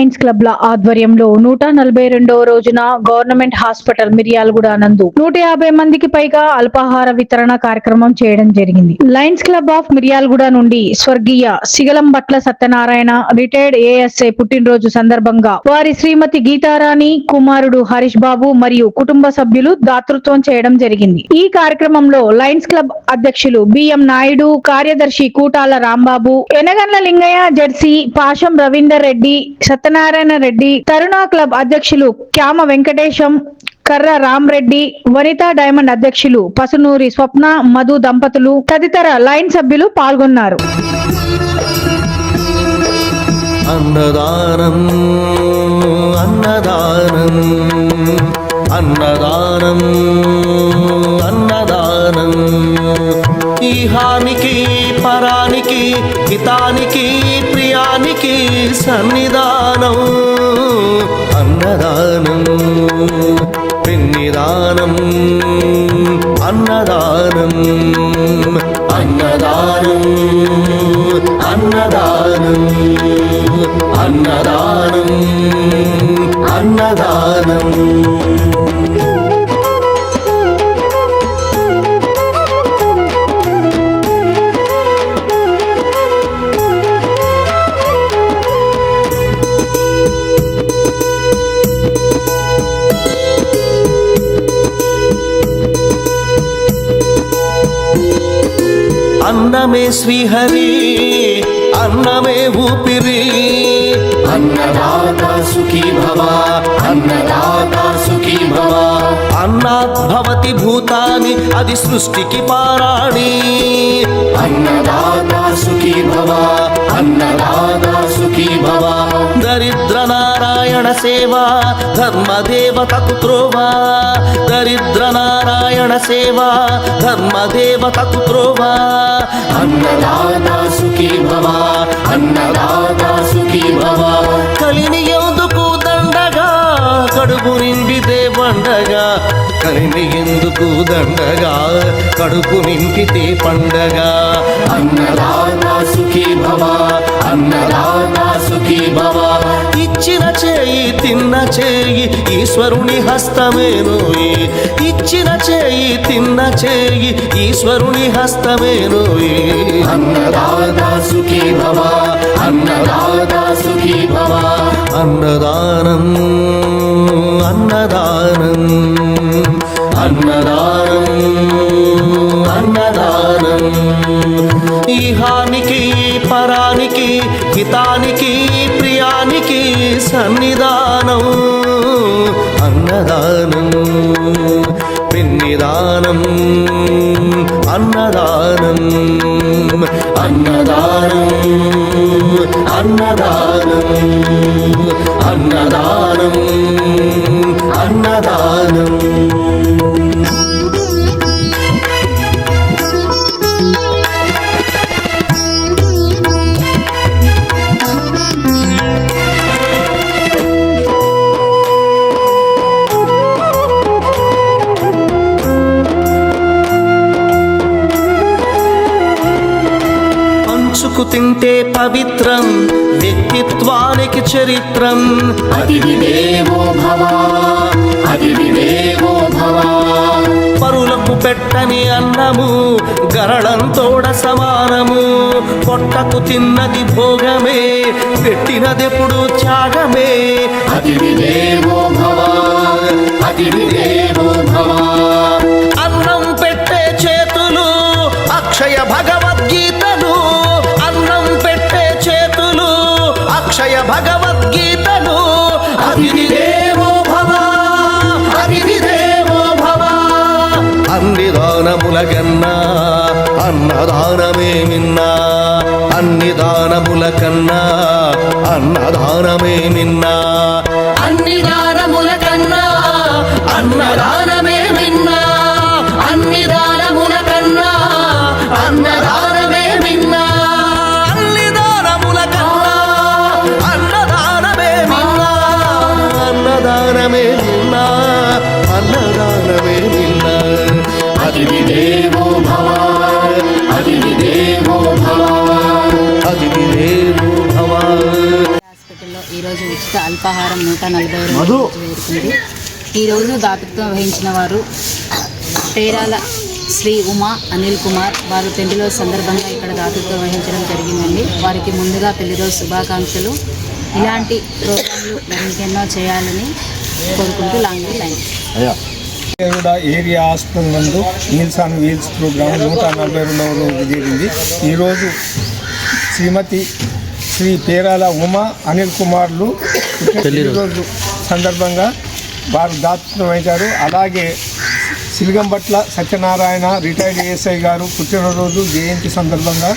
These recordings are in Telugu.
లయన్స్ క్లబ్ల ఆధ్వర్యంలో 142వ రోజున గవర్నమెంట్ హాస్పిటల్ మిర్యాలగూడ నందు 150 మందికి పైగా అల్పాహార వితరణ కార్యక్రమం చేయడం జరిగింది. లయన్స్ క్లబ్ ఆఫ్ మిర్యాలగూడ నుండి స్వర్గీయ సిగలంబట్ల సత్యనారాయణ రిటైర్డ్ ఏఎస్ఐ పుట్టినరోజు సందర్భంగా వారి శ్రీమతి గీతారాణి, కుమారుడు హరీష్ బాబు మరియు కుటుంబ సభ్యులు దాతృత్వం చేయడం జరిగింది. ఈ కార్యక్రమంలో లయన్స్ క్లబ్ అధ్యక్షులు బిఎం నాయుడు, కార్యదర్శి కూటాల రాంబాబు, ఎనగండ్ల లింగయ్య, జెర్సీ పాషం రవీందర్ రెడ్డి, సత్యనారాయణ రెడ్డి, తరుణ క్లబ్ అధ్యక్షులు క్యామ వెంకటేశం, కర్ర రామరెడ్డి, వనితా డైమండ్ అధ్యక్షులు పసునూరి స్వప్న, మధు దంపతులు తదితర లైన్ సభ్యులు పాల్గొన్నారు. అన్నదానం అన్నదానం అన్నదానం అన్నదానం ఈహానికి పరానికి హితానికి ప్రియానికి సన్నిధానం అన్నదానం పిన్నిదానం అన్నదానం అన్నదానం అన్నదానం అన్నదానం అన్నదానం. అన్నమే శ్రీహరి అన్నమే ఊపిరి అన్నదాత సుఖీ భవ అన్నదాత సుఖీ భవ అన్నాత్ భవతి భూతాని అది సృష్టికి పారాణి అన్నదాత సుఖీ భవ అన్నదాత సుఖీ భవ దరిద్ర నారాయణ సేవా ధర్మదేవతకు త్రోవా దరిద్ర నారాయణ సేవా ధర్మదేవతకు త్రోవా అన్నదాత సుఖీ భవ అన్నదాత సుఖీ భవ కలిని ఎందుకు దండగా కడుపు నిండితే పండగా కలిని ఎందుకు దండగా కడుపు నిండితే పండగ అన్నదాత సుఖీ భవ అన్నదాత సుఖీ భవ ఇచ్చిన చేయి తిన్న చేయి ఈశ్వరుని హస్తమేనోయి ఇచ్చిన చేయి తిన్న చేయి ఈశ్వరుని హస్తమేనోయి అన్నదాత సుఖీ భవ అన్నదాత సుఖీ భవ అన్నదానం అన్నదానం అన్నదానం అన్నదానం ఈహానికి పరానికి హితానికి ప్రియానికి సన్నిధానం అన్నదానం పిన్నిదానం అన్నదానం అన్నదానం అన్నదానం అన్నదానం అన్నదానం. పంచుకు తింటే పవిత్రం వ్యక్తిత్వానికి చరిత్రం అతిథి దేవో భవ అతిథి దేవో భవ పరులకు పెట్టని అన్నము గరళంతోడ సమానము పొట్టకు తిన్నది భోగమే పెట్టినదెప్పుడు త్యాగమే అతిథి దేవో భవ అతిథి దేవో భవ అన్నం పెట్టే చేతులు అక్షయ భగవద్గీతలు అన్నం పెట్టే చేతులు అక్షయ భగవద్గీతలు అతిథి దేవో భవ అతిథి దేవో భవ అన్ని దానముల కన్నా అన్నదానమే మిన్నా అన్ని దానముల కన్నా అన్నదానమే మిన్నా అన్ని దానముల కన్నా అన్నదానమే మిన్నా అన్ని దానముల కన్నా అన్నదానమే మిన్నా అన్ని దానముల కన్నా అన్నదానమే మిన్నా అన్నదానమే మిన్నా అన్నదానమే మిన్నా అతిథి దేవో భవ అతిథి దేవో భవ అతిథి దేవో భవ. హాస్పిటల్లో ఈరోజు ఉచిత అల్పాహారం 140 రోజు జరుగుతుంది. ఈరోజు దాతృత్వం వహించిన వారు పేరాల శ్రీ ఉమా అనిల్ కుమార్. వారు పెళ్లి రోజు సందర్భంగా ఇక్కడ దాతృత్వం వహించడం జరిగిందండి. వారికి ముందుగా పెళ్లి రోజు శుభాకాంక్షలు. ఇలాంటి ప్రోగ్రాంలు మరి ఇంకెన్నో చేయాలని కోరుకుంటూ లాంగ్ లైన్. కూడా ఏరియా హాస్పిటల్ నందు మీల్స్ ఆన్ వీల్స్ ప్రోగ్రాం 142వ రోజు జరిగింది. ఈరోజు శ్రీమతి శ్రీ పేరాల ఉమా అనిల్ కుమార్లు రోజు సందర్భంగా వారు దాతృత్వం వహించారు. అలాగే సిలిగంపట్ల సత్యనారాయణ రిటైర్డ్ ఏఎస్ఐ గారు పుట్టినరోజు జయంతి సందర్భంగా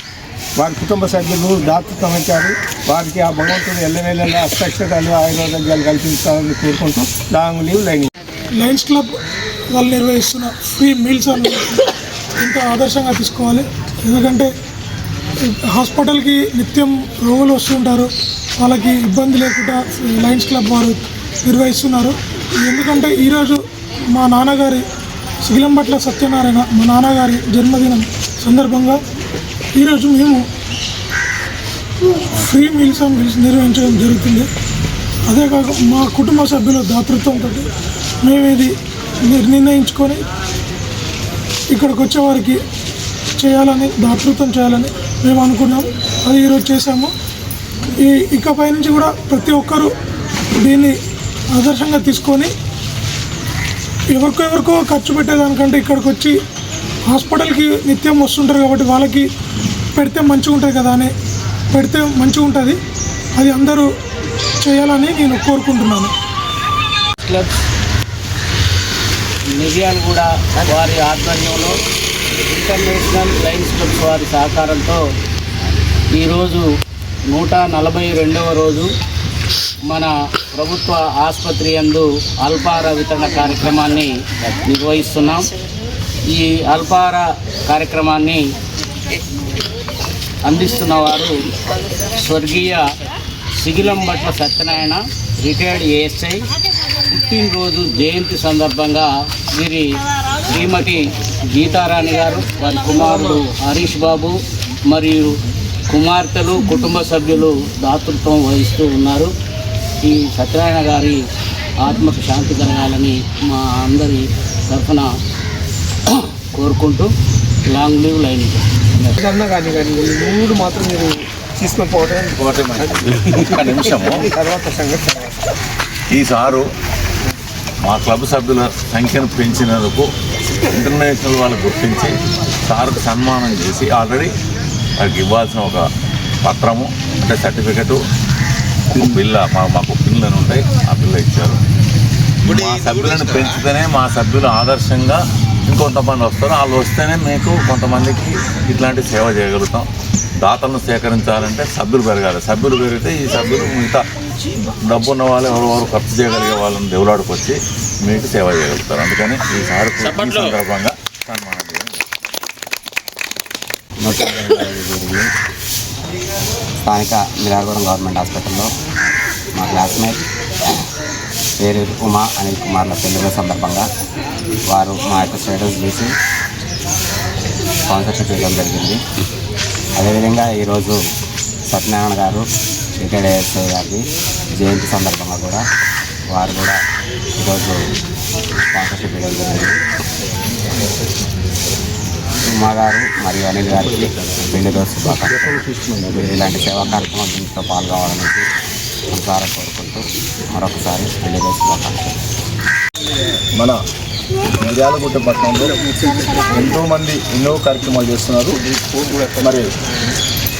వారి కుటుంబ సభ్యులు దాతృత్వం వహించారు. వారికి ఆ భగవంతుడు ఎల్లనెల్లలా అష్టక్షరాలు ఆయుర్వేదాలు కల్పించాలని కోరుకుంటూ లాంగ్ లీవ్ లయన్స్ క్లబ్ వాళ్ళు నిర్వహిస్తున్న ఫ్రీ మీల్స్ అనేది ఎంతో ఆదర్శంగా తీసుకోవాలి. ఎందుకంటే హాస్పిటల్కి నిత్యం రోగులు వస్తుంటారు, వాళ్ళకి ఇబ్బంది లేకుండా లయన్స్ క్లబ్ వారు నిర్వహిస్తున్నారు. ఎందుకంటే ఈరోజు మా నాన్నగారి సిగిలంపట్ల సత్యనారాయణ మా నాన్నగారి జన్మదినం సందర్భంగా ఈరోజు మేము ఫ్రీ మీల్స్ అండ్ మీల్స్ నిర్వహించడం జరుగుతుంది. అదే కాక మా కుటుంబ సభ్యుల దాతృత్వంతో మేము ఇది నిర్ణయించుకొని ఇక్కడికి వచ్చేవారికి చేయాలని దాతృత్వం చేయాలని మేము అనుకున్నాం. అది ఈరోజు చేశాము. ఇకపై నుంచి కూడా ప్రతి ఒక్కరూ దీన్ని ఆదర్శంగా తీసుకొని ఎవరికో ఖర్చు పెట్టేదానికంటే ఇక్కడికి వచ్చి హాస్పిటల్కి నిత్యం వస్తుంటారు కాబట్టి వాళ్ళకి పెడితే మంచిగా ఉంటుంది కదా అని పెడితే మంచిగా ఉంటుంది. అది అందరూ చేయాలని నేను కోరుకుంటున్నాను. క్లబ్ మిర్యాలగూడ వారి ఆధ్వర్యంలో ఇంటర్నేషనల్ లయన్స్ క్లబ్స్ వారి సహకారంతో ఈరోజు 142వ రోజు మన ప్రభుత్వ ఆసుపత్రి యందు అల్పాహార వితరణ కార్యక్రమాన్ని నిర్వహిస్తున్నాం. ఈ అల్పాహార కార్యక్రమాన్ని అందిస్తున్న వారు స్వర్గీయ సిగిలంపట్ల సత్యనారాయణ రిటైర్డ్ ఏఎస్ఐ. పుట్టినరోజు జయంతి సందర్భంగా వీరి శ్రీమతి గీతారాణి గారు, వారి కుమారుడు హరీష్ బాబు మరియు కుమార్తెలు కుటుంబ సభ్యులు దాతృత్వం వహిస్తూ ఉన్నారు. ఈ సత్యనారాయణ గారి ఆత్మకు శాంతి కలగాలని మా అందరి తరఫున కోరుకుంటూ లాంగ్ లీవ్ లైన్ కానీ మూడు మాత్రం మీరు తీసుకొని పోవటం ఒక్క నిమిషము. తర్వాత సంగతి ఈసారు మా క్లబ్ సభ్యుల సంఖ్యను పెంచినందుకు ఇంటర్నేషనల్ వాళ్ళు గుర్తించి సార్కు సన్మానం చేసి ఆల్రెడీ వారికి ఇవ్వాల్సిన ఒక పత్రము అంటే సర్టిఫికెటు బిల్ల మాకు పిల్లలు ఉంటాయి, ఆ బిల్ల ఇచ్చారు. మా సభ్యులను పెంచితేనే మా సభ్యులు ఆదర్శంగా ఇంకొంతమంది వస్తారు. వాళ్ళు వస్తేనే మీకు కొంతమందికి ఇట్లాంటి సేవ చేయగలుగుతాం. దాతలను సేకరించాలంటే సభ్యులు పెరగాలి. సభ్యులు పెరిగితే ఈ సభ్యులు మిగతా డబ్బు ఉన్న వాళ్ళు ఎవరెవరు ఖర్చు చేయగలిగే వాళ్ళని దేవులాడుకొచ్చి మీకు సేవ చేయగలుగుతారు. అందుకని ఈసారి సందర్భంగా సన్మానం చేయండి. స్థానిక మిర్యాలగూడెం గవర్నమెంట్ హాస్పిటల్లో మా క్లాస్మేట్ పేరు ఉమా అనిల్ కుమార్ల పెళ్లి సందర్భంగా వారు మా యొక్క స్టేటస్ చూసి స్పాన్సర్షిప్ ఇవ్వడం జరిగింది. అదేవిధంగా ఈరోజు సత్యనారాయణ గారు రిటైర్డ్ ఏఎస్ఐ గారికి జయంతి సందర్భంగా కూడా వారు కూడా ఈరోజు స్పాన్సర్షిప్ ఇవ్వడం జరిగింది. ఉమా గారు మరియు అనిల్ గారికి పెళ్లి రోజు శుభాకాంక్షలు. ఇలాంటి సేవా కార్యక్రమం దీంట్లో పాల్గొవాలని మనసారా కోరుకుంటూ మరొకసారి పెళ్లి రోజు శుభాకాంక్షలు. మన మిర్యాలగూడ పట్టణంలో ఎంతోమంది ఎన్నో కార్యక్రమాలు చేస్తున్నారు. మరి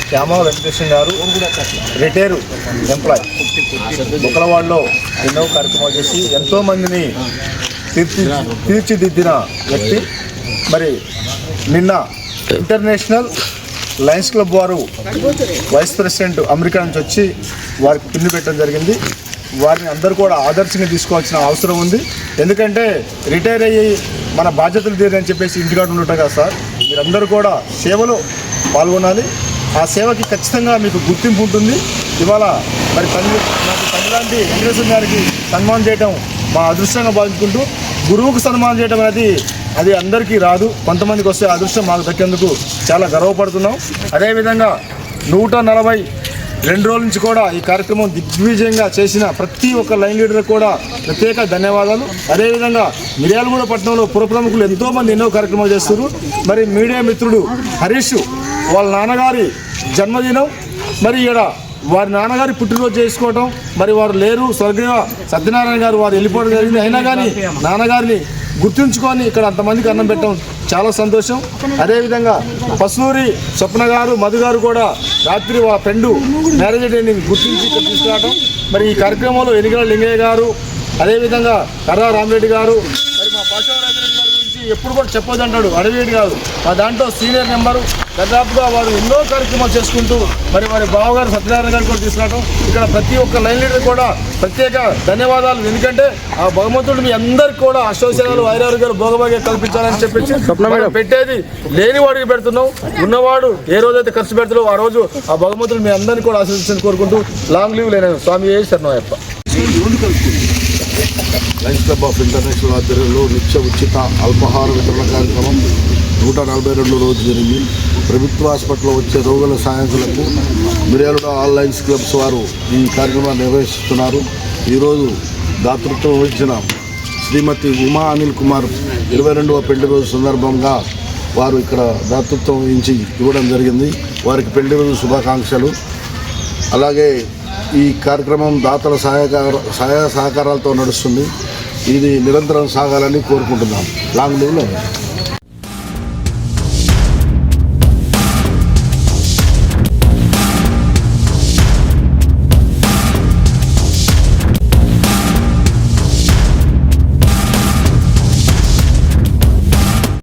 శ్యామ వెంకటేశ్వర గారు రిటైర్ ఎంప్లాయ్ బొక్కలవాడలో ఎన్నో కార్యక్రమాలు చేసి ఎంతోమందిని తీర్చిదిద్దిన వ్యక్తి. మరి నిన్న ఇంటర్నేషనల్ లయన్స్ క్లబ్ వారు వైస్ ప్రెసిడెంట్ అమెరికా నుంచి వచ్చి వారికి పిన్ను పెట్టడం జరిగింది. వారిని అందరూ కూడా ఆదర్శంగా తీసుకోవాల్సిన అవసరం ఉంది. ఎందుకంటే రిటైర్ అయ్యి మన బాధ్యతలు తీరని చెప్పేసి ఇంటికాడ ఉండటం కదా సార్. మీరందరూ కూడా సేవలో పాల్గొనాలి. ఆ సేవకి ఖచ్చితంగా మీకు గుర్తింపు ఉంటుంది. ఇవాళ మరి నాకు తల్లిలాంటి వెంకటేశ్వర గారికి సన్మానం చేయడం మా అదృష్టంగా భావించుకుంటూ, గురువుకు సన్మానం చేయడం అనేది అది అందరికీ రాదు, కొంతమందికి వస్తే అదృష్టం మాకు దక్కేందుకు చాలా గర్వపడుతున్నాం. అదేవిధంగా 140 2 రోజుల నుంచి కూడా ఈ కార్యక్రమం దిగ్విజయంగా చేసిన ప్రతి ఒక్క లైన్ లీడర్ కూడా ప్రత్యేక ధన్యవాదాలు. అదేవిధంగా మిర్యాలగూడ పట్టణంలో పుర ప్రముఖులు ఎంతోమంది ఎన్నో కార్యక్రమాలు చేస్తున్నారు. మరి మీడియా మిత్రుడు హరీష్ వాళ్ళ నాన్నగారి జన్మదినం, మరి ఇక్కడ వారి నాన్నగారి పుట్టినరోజు చేసుకోవటం, మరి వారు లేరు, స్వర్గీయ సత్యనారాయణ గారు వారు వెళ్ళిపోవడం జరిగింది. అయినా కానీ నాన్నగారిని గుర్తుంచుకొని ఇక్కడ అంతమందికి అన్నం పెట్టడం చాలా సంతోషం. అదేవిధంగా పసునూరి స్వప్న గారు, మధు గారు కూడా రాత్రి వాళ్ళ ఫ్రెండు మ్యారేజ్ డేని గుర్తించి ఇక్కడ తీసుకురావడం. మరి ఈ కార్యక్రమంలో ఎనిగల లింగయ్య గారు, అదేవిధంగా కర్రా రామిరెడ్డి గారు, మరి మా పాశవరాజరెడ్డి గారి గురించి ఎప్పుడు కూడా చెప్పొద్దు అంటాడు అడవిరెడ్డి గారు, మా దాంట్లో సీనియర్ నెంబరు. దాదాపుగా వారు ఎన్నో కార్యక్రమాలు చేసుకుంటూ మరి వారి బావగారు సత్యనారాయణ గారు కూడా తీసుకురావడం. ఇక్కడ ప్రతి ఒక్క లైన్ లీడర్ కూడా ప్రత్యేక ధన్యవాదాలు. ఎందుకంటే ఆ భగవంతుడు మీ అందరికి కూడా అష్టోశనాలు వైరారోగ్యాలు భోగభాగ్యం కల్పించాలని చెప్పి పెట్టేది లేని వాడికి పెడుతున్నాం. ఉన్నవాడు ఏ రోజైతే ఖర్చు పెడతాడో ఆ రోజు ఆ భగవంతుడు మీ అందరినీ కూడా ఆశీర్వదించాలని కోరుకుంటూ లాంగ్ లీవ్ లేని స్వామి శరణయ్యప్ప. లయన్స్ క్లబ్ ఆఫ్ ఇంటర్నేషనల్ ఆధ్వర్యంలో నిత్య ఉచిత అల్పాహార వితరణ కార్యక్రమం 142 రోజు జరిగింది. ప్రభుత్వ హాస్పిటల్లో వచ్చే రోగుల సాయంకులకు మిర్యాలగూడ ఆల్ లయన్స్ క్లబ్స్ వారు ఈ కార్యక్రమాన్ని నిర్వహిస్తున్నారు. ఈరోజు దాతృత్వం వహించిన శ్రీమతి ఉమా అనిల్ కుమార్ 22వ పెళ్లి రోజు సందర్భంగా వారు ఇక్కడ దాతృత్వం వహించి ఇవ్వడం జరిగింది. వారికి పెళ్లి రోజు శుభాకాంక్షలు. అలాగే ఈ కార్యక్రమం దాతల సహాయ సహకారాలతో నడుస్తుంది. ఇది నిరంతరం సాగాలని కోరుకుంటున్నాం. Long leave